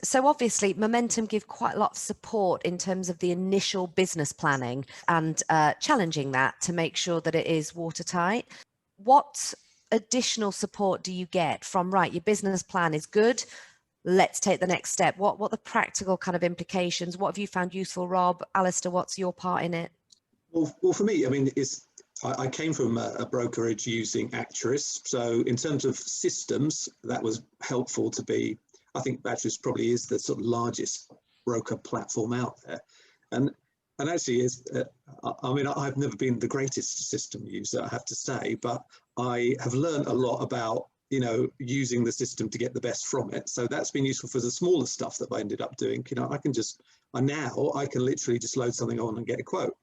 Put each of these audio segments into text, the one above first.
So obviously Momentum give quite a lot of support in terms of the initial business planning and challenging that to make sure that it is watertight. What additional support do you get from, right, your business plan is good, let's take the next step? What are the practical kind of implications? What have you found useful, Rob? Alistair, what's your part in it? Well, for me, I mean, I came from a brokerage using Actuaries. So in terms of systems, that was helpful to be, I think Actuaries probably is the sort of largest broker platform out there. And actually is, I mean, I've never been the greatest system user, I have to say, but I have learned a lot about, you know, using the system to get the best from it. So that's been useful for the smaller stuff that I ended up doing. You know, I can literally just load something on and get a quote,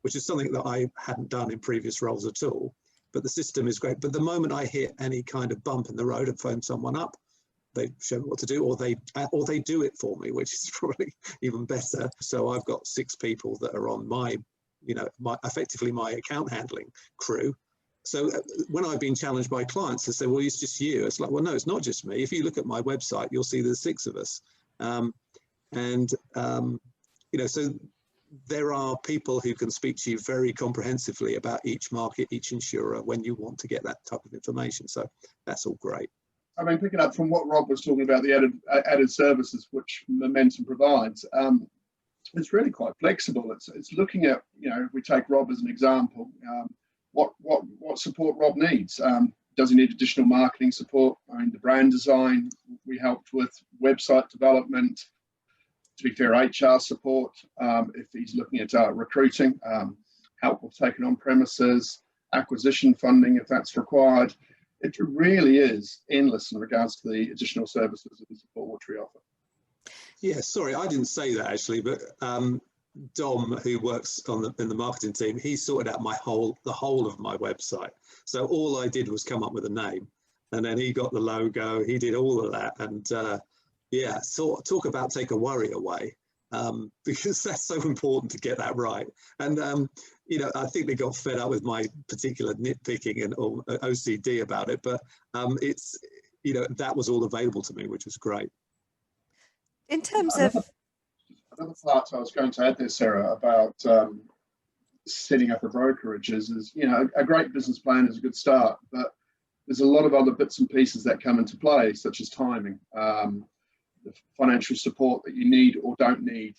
which is something that I hadn't done in previous roles at all. But the system is great. But the moment I hit any kind of bump in the road and phone someone up, they show me what to do, or they do it for me, which is probably even better. So I've got 6 people that are on my, you know, effectively my account handling crew. So when I've been challenged by clients, they say, well, it's just you. It's like, well, no, it's not just me. If you look at my website, you'll see there's 6 of us. You know, so there are people who can speak to you very comprehensively about each market, each insurer, when you want to get that type of information. So that's all great. I mean, picking up from what Rob was talking about, the added services which Momentum provides, it's really quite flexible. It's looking at, you know, if we take Rob as an example, what support Rob needs. Does he need additional marketing support? I mean, the brand design we helped with, website development, to be fair, HR support, if he's looking at recruiting, help with taking on premises, acquisition funding if that's required. It really is endless in regards to the additional services and support which we offer. Yeah, sorry, I didn't say that actually, but Dom, who works in the marketing team, he sorted out the whole of my website. So all I did was come up with a name, and then he got the logo. He did all of that, and yeah, so talk about take a worry away, because that's so important to get that right. And you know, I think they got fed up with my particular nitpicking and OCD about it, but it's, you know, that was all available to me, which was great. In terms of another part I was going to add there, Sarah, about setting up a brokerage is, you know, a great business plan is a good start, but there's a lot of other bits and pieces that come into play, such as timing, the financial support that you need or don't need,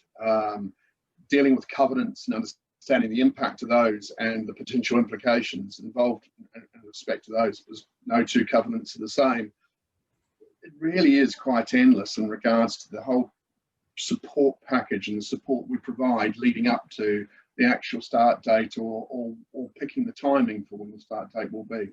dealing with covenants and understanding the impact of those and the potential implications involved in respect to those, because no 2 covenants are the same. It really is quite endless in regards to the whole support package and the support we provide leading up to the actual start date or picking the timing for when the start date will be.